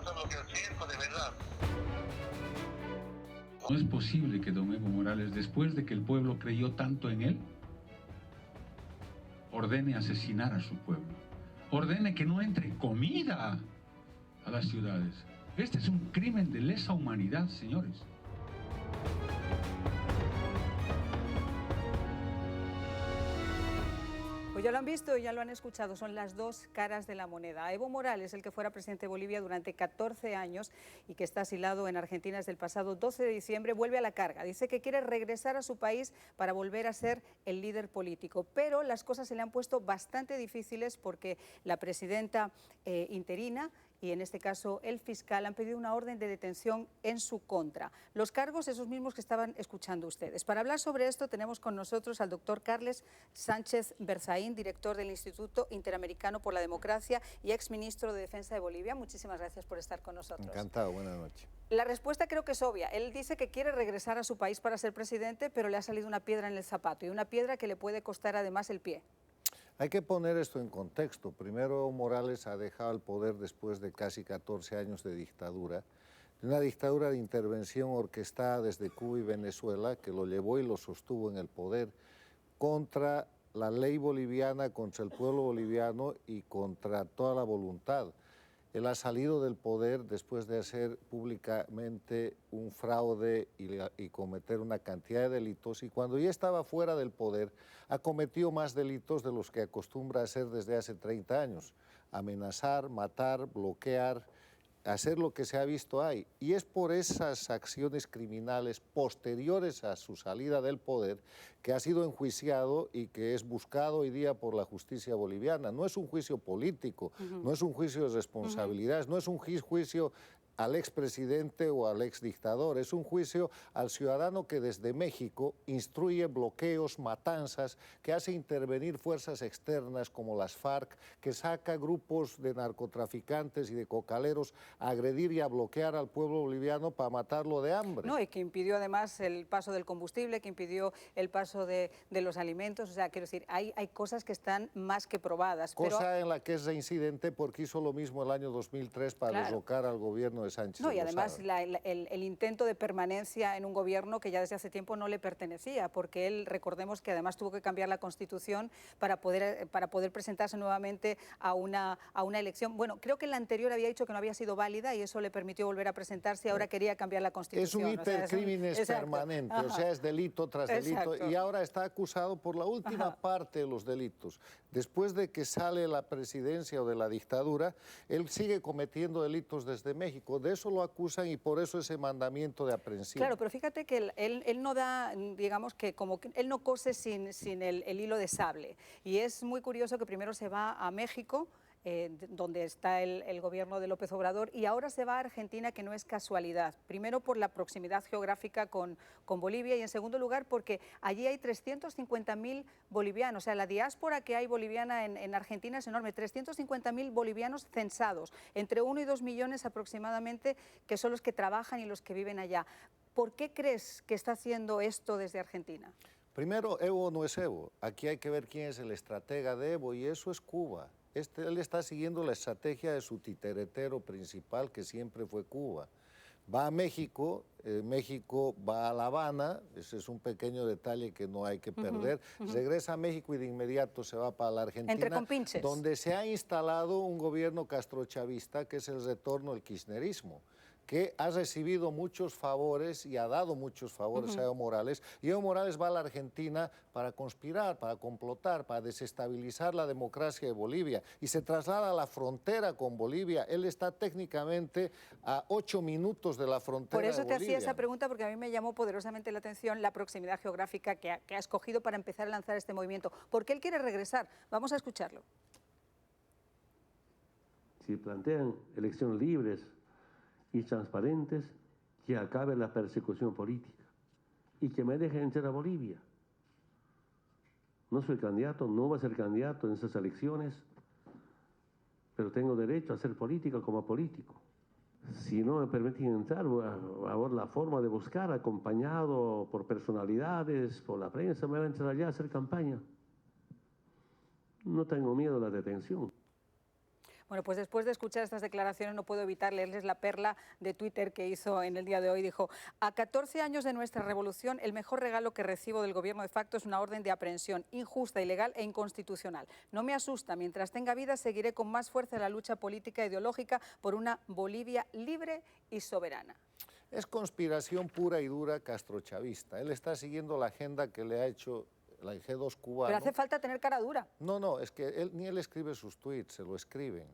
somos el circo de verdad. No es posible que don Evo Morales, después de que el pueblo creyó tanto en él, ordene asesinar a su pueblo, ordene que no entre comida a las ciudades. Este es un crimen de lesa humanidad, señores. Pues ya lo han visto y ya lo han escuchado, son las dos caras de la moneda. Evo Morales, el que fuera presidente de Bolivia durante 14 años y que está asilado en Argentina desde el pasado 12 de diciembre, vuelve a la carga. Dice que quiere regresar a su país para volver a ser el líder político. Pero las cosas se le han puesto bastante difíciles porque la presidenta interina y en este caso el fiscal han pedido una orden de detención en su contra. Los cargos, esos mismos que estaban escuchando ustedes. Para hablar sobre esto tenemos con nosotros al doctor Carles Sánchez Berzaín, director del Instituto Interamericano por la Democracia y exministro de Defensa de Bolivia. Muchísimas gracias por estar con nosotros. Encantado, buenas noches. La respuesta creo que es obvia. Él dice que quiere regresar a su país para ser presidente, pero le ha salido una piedra en el zapato y una piedra que le puede costar además el pie. Hay que poner esto en contexto. Primero, Evo Morales ha dejado el poder después de casi 14 años de dictadura, una dictadura de intervención orquestada desde Cuba y Venezuela que lo llevó y lo sostuvo en el poder contra la ley boliviana, contra el pueblo boliviano y contra toda la voluntad. Él ha salido del poder después de hacer públicamente un fraude y cometer una cantidad de delitos, y cuando ya estaba fuera del poder ha cometido más delitos de los que acostumbra hacer desde hace 30 años. Amenazar, matar, bloquear, hacer lo que se ha visto ahí. Y es por esas acciones criminales posteriores a su salida del poder que ha sido enjuiciado y que es buscado hoy día por la justicia boliviana. No es un juicio político, no es un juicio de responsabilidades, no es un juicio al expresidente o al exdictador, es un juicio al ciudadano que desde México instruye bloqueos, matanzas, que hace intervenir fuerzas externas como las FARC, que saca grupos de narcotraficantes y de cocaleros a agredir y a bloquear al pueblo boliviano para matarlo de hambre. No, y que impidió además el paso del combustible, que impidió el paso de los alimentos. O sea, quiero decir, hay cosas que están más que probadas. Cosa en la que es reincidente porque hizo lo mismo el año 2003 para derrocar al gobierno de Sánchez. No, y además el intento de permanencia en un gobierno que ya desde hace tiempo no le pertenecía, porque él, recordemos que además tuvo que cambiar la Constitución para poder presentarse nuevamente a una elección. Bueno, creo que la anterior había dicho que no había sido válida y eso le permitió volver a presentarse y ahora quería cambiar la Constitución. Es un hipercrímenes permanente, o sea, es delito tras delito, y ahora está acusado por la última parte de los delitos. Después de que sale la presidencia o de la dictadura, él sigue cometiendo delitos desde México. De eso lo acusan y por eso ese mandamiento de aprehensión. Claro, pero fíjate que él no da, digamos que como que él no cose sin el hilo de sable. Y es muy curioso que primero se va a México, donde está el gobierno de López Obrador, y ahora se va a Argentina, que no es casualidad. Primero por la proximidad geográfica con Bolivia y en segundo lugar porque allí hay 350.000 bolivianos. O sea, la diáspora que hay boliviana en Argentina es enorme. 350.000 bolivianos censados, entre 1 y 2 millones aproximadamente, que son los que trabajan y los que viven allá. ¿Por qué crees que está haciendo esto desde Argentina? Primero, Evo no es Evo. Aquí hay que ver quién es el estratega de Evo y eso es Cuba. Él está siguiendo la estrategia de su titeretero principal, que siempre fue Cuba. Va a México, México va a La Habana, ese es un pequeño detalle que no hay que perder, regresa a México y de inmediato se va para la Argentina, donde se ha instalado un gobierno castrochavista que es el retorno del kirchnerismo, que ha recibido muchos favores y ha dado muchos favores a Evo Morales, y Evo Morales va a la Argentina para conspirar, para complotar, para desestabilizar la democracia de Bolivia, y se traslada a la frontera con Bolivia. Él está técnicamente a 8 minutos de la frontera de Bolivia. Por eso te hacía esa pregunta, porque a mí me llamó poderosamente la atención la proximidad geográfica que ha escogido para empezar a lanzar este movimiento. ¿Por qué él quiere regresar? Vamos a escucharlo. Si plantean elecciones libres y transparentes, que acabe la persecución política y que me dejen entrar a Bolivia. No soy candidato, no voy a ser candidato en esas elecciones, pero tengo derecho a hacer política como político. Si no me permiten entrar, voy a ver la forma de buscar, acompañado por personalidades, por la prensa, me voy a entrar allá a hacer campaña. No tengo miedo a la detención. Bueno, pues después de escuchar estas declaraciones no puedo evitar leerles la perla de Twitter que hizo en el día de hoy. Dijo: a 14 años de nuestra revolución, el mejor regalo que recibo del gobierno de facto es una orden de aprehensión injusta, ilegal e inconstitucional. No me asusta, mientras tenga vida seguiré con más fuerza la lucha política e ideológica por una Bolivia libre y soberana. Es conspiración pura y dura castrochavista. Él está siguiendo la agenda que le ha hecho la G2 cubano. Pero hace falta tener cara dura. No, es que ni él escribe sus tweets, se lo escriben.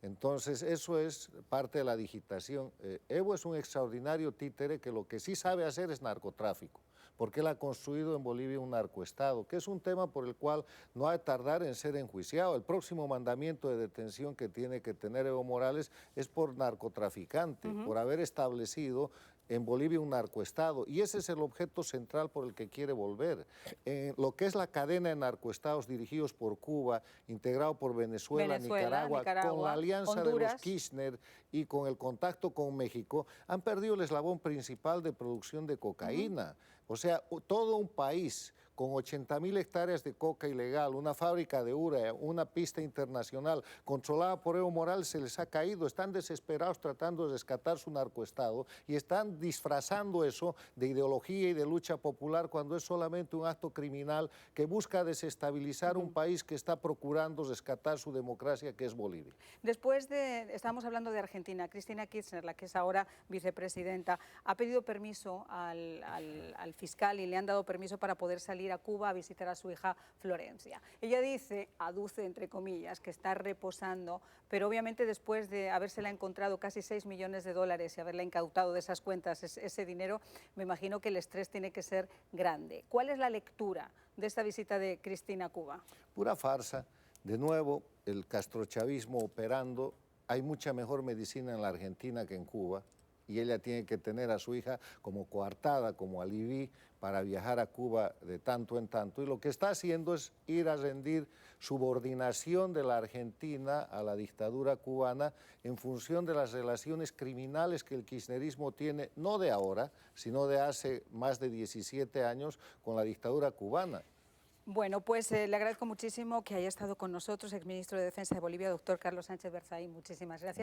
Entonces, eso es parte de la digitación. Evo es un extraordinario títere que lo que sí sabe hacer es narcotráfico, porque él ha construido en Bolivia un narcoestado, que es un tema por el cual no ha de tardar en ser enjuiciado. El próximo mandamiento de detención que tiene que tener Evo Morales es por narcotraficante, por haber establecido en Bolivia un narcoestado, y ese es el objeto central por el que quiere volver. Lo que es la cadena de narcoestados dirigidos por Cuba, integrado por Venezuela, Nicaragua, con la alianza Honduras, de los Kirchner y con el contacto con México, han perdido el eslabón principal de producción de cocaína. O sea, todo un país con 80.000 hectáreas de coca ilegal, una fábrica de urea, una pista internacional controlada por Evo Morales, se les ha caído. Están desesperados tratando de rescatar su narcoestado y están disfrazando eso de ideología y de lucha popular cuando es solamente un acto criminal que busca desestabilizar un país que está procurando rescatar su democracia, que es Bolivia. Después estábamos hablando de Argentina, Cristina Kirchner, la que es ahora vicepresidenta, ha pedido permiso al fiscal y le han dado permiso para poder salir a Cuba a visitar a su hija Florencia. Ella dice, aduce entre comillas, que está reposando, pero obviamente después de habérsela encontrado casi 6 millones de dólares y haberla incautado de esas cuentas ese dinero, me imagino que el estrés tiene que ser grande. ¿Cuál es la lectura de esta visita de Cristina a Cuba? Pura farsa. De nuevo, el castrochavismo operando. Hay mucha mejor medicina en la Argentina que en Cuba, y ella tiene que tener a su hija como coartada, como alibí, para viajar a Cuba de tanto en tanto. Y lo que está haciendo es ir a rendir subordinación de la Argentina a la dictadura cubana en función de las relaciones criminales que el kirchnerismo tiene, no de ahora, sino de hace más de 17 años con la dictadura cubana. Bueno, pues le agradezco muchísimo que haya estado con nosotros, exministro de Defensa de Bolivia, doctor Carlos Sánchez Berzahín. Muchísimas gracias.